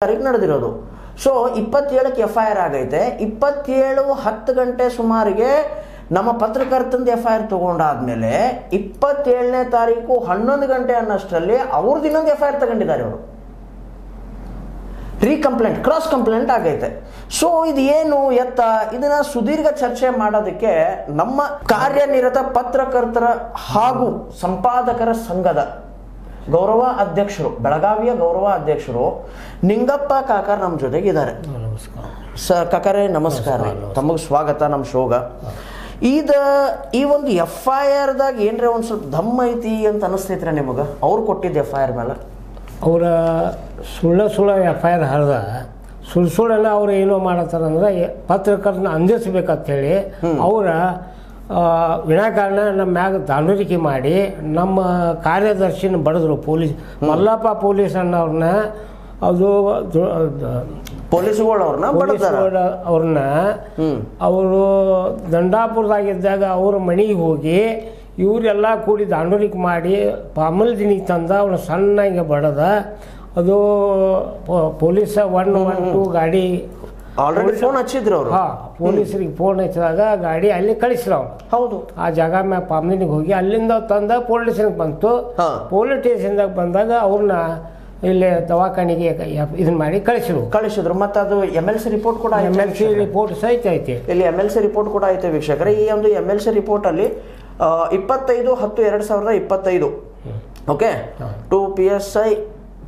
ತಾರೀಕು ನಡೆದಿರೋದು. So 27ಕ್ಕೆ FIR ಆಗೈತೆ. 27 ಗಂಟೆ ಸುಮಾರಿಗೆ ನಮ್ಮ ಪತ್ರಕರ್ತಂದು FIR ತಗೊಂಡಾದ್ಮೇಲೆ 27ನೇ ತಾರೀಕು 11 ಗಂಟೆ ಅನ್ನಷ್ಟರಲ್ಲಿ ಅವ್ರದ್ದು ಇನ್ನೊಂದು FIR ತಗೊಂಡಿದ್ದಾರೆ ಅವರು. ರೀಕಂಪ್ಲೇಂಟ್, ಕ್ರಾಸ್ ಕಂಪ್ಲೇಂಟ್ ಆಗೈತೆ. ಸೊ ಇದು ಏನು ಎತ್ತ ಇದನ್ನ ಸುದೀರ್ಘ ಚರ್ಚೆ ಮಾಡೋದಕ್ಕೆ ನಮ್ಮ ಕಾರ್ಯನಿರತ ಪತ್ರಕರ್ತರ ಹಾಗೂ ಸಂಪಾದಕರ ಸಂಘದ ಗೌರವ ಅಧ್ಯಕ್ಷರು, ಬೆಳಗಾವಿಯ ಗೌರವ ಅಧ್ಯಕ್ಷರು ನಿಂಗಪ್ಪ ಕಾಕರ್ ನಮ್ಮ ಜೊತೆಗಿದ್ದಾರೆ. ಸರ್ ಕಾಕರೇ ನಮಸ್ಕಾರ, ತಮಗೆ ಸ್ವಾಗತ ನಮ್ಮ ಶೋಗ. ಈ ಒಂದು FIRದಾಗ ಏನ್ರೆ ಒಂದು ಸ್ವಲ್ಪ ದಮ್ ಐತಿ ಅಂತ ಅನಿಸ್ತೈತ್ರಿ ನಿಮಗೆ? ಅವ್ರು ಕೊಟ್ಟಿದ್ದ FIR ಮೇಲೆ ಅವರ ಸುಳ್ಳು FIR ಹರಿದ ಸುಳ್ಳೆಲ್ಲ ಅವ್ರು ಏನೋ ಮಾಡತ್ತಾರಂದ್ರೆ ಪತ್ರಕರ್ತನ ಅಂದಿಸ್ಬೇಕಂತೇಳಿ ಅವರ ವಿನಾಕಾರಣ ನಮ್ಮ ಮ್ಯಾಗ ದಾಂಡೂರಿಕೆ ಮಾಡಿ ನಮ್ಮ ಕಾರ್ಯದರ್ಶಿನ ಬಡಿದ್ರು. ಮಲ್ಲಪ್ಪ ಪೊಲೀಸ್ ಅನ್ನೋರ್ನ, ಅದು ಅವ್ರನ್ನ ಅವರು ದಂಡಾಪುರದಾಗಿದ್ದಾಗ ಅವ್ರ ಮನೆಗೆ ಹೋಗಿ ಇವರೆಲ್ಲ ಕೂಡಿ ದಾಂಡೂರಿಕೆ ಮಾಡಿ ಪಾಮಲ್ ದಿನಿಗೆ ತಂದ ಅವನು ಸಣ್ಣ ಹಿಂಗೆ ಬಡದ. ಅದು ಪೊಲೀಸ 112 ಗಾಡಿ ಆಲ್ರೆಡಿ ಫೋನ್ ಹಚ್ಚಿದ್ರು ಅವರು. ಪೊಲೀಸರಿಗೆ ಫೋನ್ ಹಚ್ಚಿದಾಗ ಗಾಡಿ ಅಲ್ಲಿ ಕಳಿಸ್ರು ಅವ್ರು. ಹೌದು, ಆ ಜಾಗ ಮ್ಯಾಗ ಪಾಮ್ದಿನಿಗೆ ಹೋಗಿ ಅಲ್ಲಿಂದ ತಂದ ಪೊಲೀಸ್ ಸ್ಟೇಷನ್ಗೆ ಬಂತು. ಪೊಲೀಸ್ ಸ್ಟೇಷನ್ದಾಗ ಬಂದಾಗ ಅವ್ರನ್ನ ಇಲ್ಲಿ ದವಾಖಾನೆಗೆ ಇದನ್ನ ಮಾಡಿ ಕಳಿಸಿದ್ರು. ಮತ್ತೆ ಅದು MLC ರಿಪೋರ್ಟ್ ಕೂಡ MLC ರಿಪೋರ್ಟ್ ಸಹಿತ ಐತಿ. ಇಲ್ಲಿ MLC ರಿಪೋರ್ಟ್ ಕೂಡ ಐತೆ ವೀಕ್ಷಕರೇ. ಈ ಒಂದು MLC ರಿಪೋರ್ಟ್ ಅಲ್ಲಿ 25/10/2025 okay 2 PSI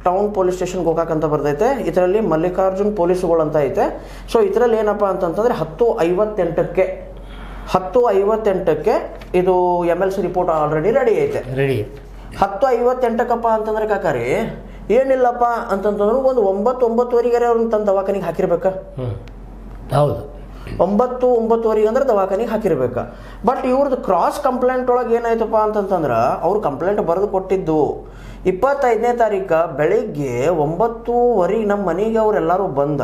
town police station Gokak ಅಂತ ಬರ್ತೈತೆ. ಇದರಲ್ಲಿ ಮಲ್ಲಿಕಾರ್ಜುನ್ ಪೊಲೀಸುಗಳು ಅಂತ ಐತೆ. ಸೊ ಇದರಲ್ಲಿ ಏನಪ್ಪಾ ಅಂತಂತಂದ್ರೆ 10:58ಕ್ಕೆ ಇದು MLC ರಿಪೋರ್ಟ್ ಆಲ್ರೆಡಿ ರೆಡಿ ಐತೆ. 10:58ಕ್ಕಪ್ಪ ಅಂತಂದ್ರೆ ಕಾಕಾರಿ ಏನಿಲ್ಲಪ್ಪ ಅಂತಂತಂದ್ರೆ ಒಂದು 9-9:30 ಅವ್ರನ್ನ ತಂದು ದವಾಖಾನಿಗೆ ಹಾಕಿರ್ಬೇಕ. ಹೌದು, 9-9:30 ಅಂದ್ರೆ ದವಾಖಾನಿಗೆ ಹಾಕಿರ್ಬೇಕ. ಬಟ್ ಇವ್ರದ್ದು ಕ್ರಾಸ್ ಕಂಪ್ಲೇಂಟ್ ಒಳಗೆ ಏನಾಯ್ತಪ್ಪ ಅಂತಂತಂದ್ರೆ ಅವ್ರು ಕಂಪ್ಲೇಂಟ್ ಬರೆದು ಕೊಟ್ಟಿದ್ದು 25ನೇ ತಾರೀಕು ಬೆಳಿಗ್ಗೆ 9:30 ನಮ್ಮ ಮನೆಗೆ ಅವರೆಲ್ಲರೂ ಬಂದ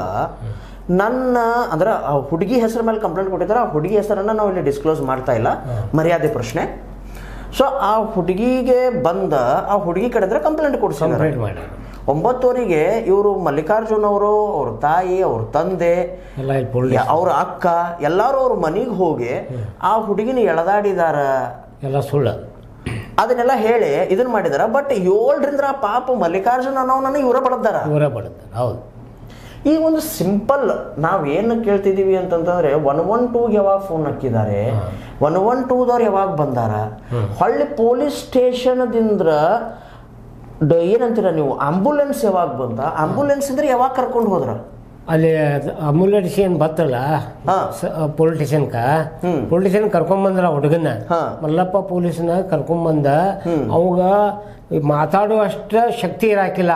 ನನ್ನ ಅಂದ್ರೆ ಆ ಹುಡುಗಿ ಹೆಸರ ಮೇಲೆ ಕಂಪ್ಲೇಂಟ್ ಕೊಟ್ಟಿದ್ದಾರೆ. ಆ ಹುಡುಗಿ ಹೆಸರನ್ನ ನಾವು ಇಲ್ಲಿ ಡಿಸ್ಕ್ಲೋಸ್ ಮಾಡ್ತಾ ಇಲ್ಲ, ಮರ್ಯಾದೆ ಪ್ರಶ್ನೆ. ಸೊ ಆ ಹುಡುಗಿಗೆ ಬಂದ ಆ ಹುಡುಗಿ ಕಡೆದ್ರೆ ಕಂಪ್ಲೇಂಟ್ ಕೊಡ್ಸಿದ್ದಾರೆ. 9:00ಗೆ ಇವರು ಮಲ್ಲಿಕಾರ್ಜುನ್ ಅವರು, ಅವ್ರ ತಾಯಿ, ಅವ್ರ ತಂದೆ, ಅವ್ರ ಅಕ್ಕ ಎಲ್ಲಾರು ಅವ್ರ ಮನೆಗೆ ಹೋಗಿ ಆ ಹುಡುಗಿನ ಎಳೆದಾಡಿದಾರ, ಎಲ್ಲ ಸುಳ್ಳು ಅದನ್ನೆಲ್ಲ ಹೇಳಿ ಇದನ್ನ ಮಾಡಿದಾರ. ಬಟ್ 7ರಿಂದ ಪಾಪ ಮಲ್ಲಿಕಾರ್ಜುನ್ ಅನ್ನೋನ ಇವರ ಬಡದಾರ. ಹೌದು, ಈ ಒಂದು ಸಿಂಪಲ್ ನಾವೇನು ಕೇಳ್ತಿದೀವಿ ಅಂತಂತಂದ್ರೆ 112ಗೆ ಯಾವಾಗ ಫೋನ್ ಹಾಕಿದ್ದಾರೆ, 112ದವ್ರು ಯಾವಾಗ ಬಂದಾರ, ಹೊಳ್ಳಿ ಪೊಲೀಸ್ ಸ್ಟೇಷನ್ದಿಂದ ಏನಂತೀರ ನೀವು ಆಂಬುಲೆನ್ಸ್ ಯಾವಾಗ ಬಂದ, ಆಂಬುಲೆನ್ಸ್ ಅಂದ್ರೆ ಯಾವಾಗ ಕರ್ಕೊಂಡು ಹೋದ್ರ? ಅಲ್ಲಿ ಆಂಬುಲೆನ್ಸ್ ಏನ್ ಬತ್ತಲ್ಲ ಪೊಲಿಟಿಷಿಯನ್ ಕರ್ಕೊಂಬಂದ್ರ ಹುಡುಗನ ಮಲ್ಲಪ್ಪ ಪೊಲೀಸ್ನ ಕರ್ಕೊಂಬಂದ. ಅವಾಗ ಮಾತಾಡುವಷ್ಟ ಶಕ್ತಿ ಇರಾಕಿಲ್ಲ.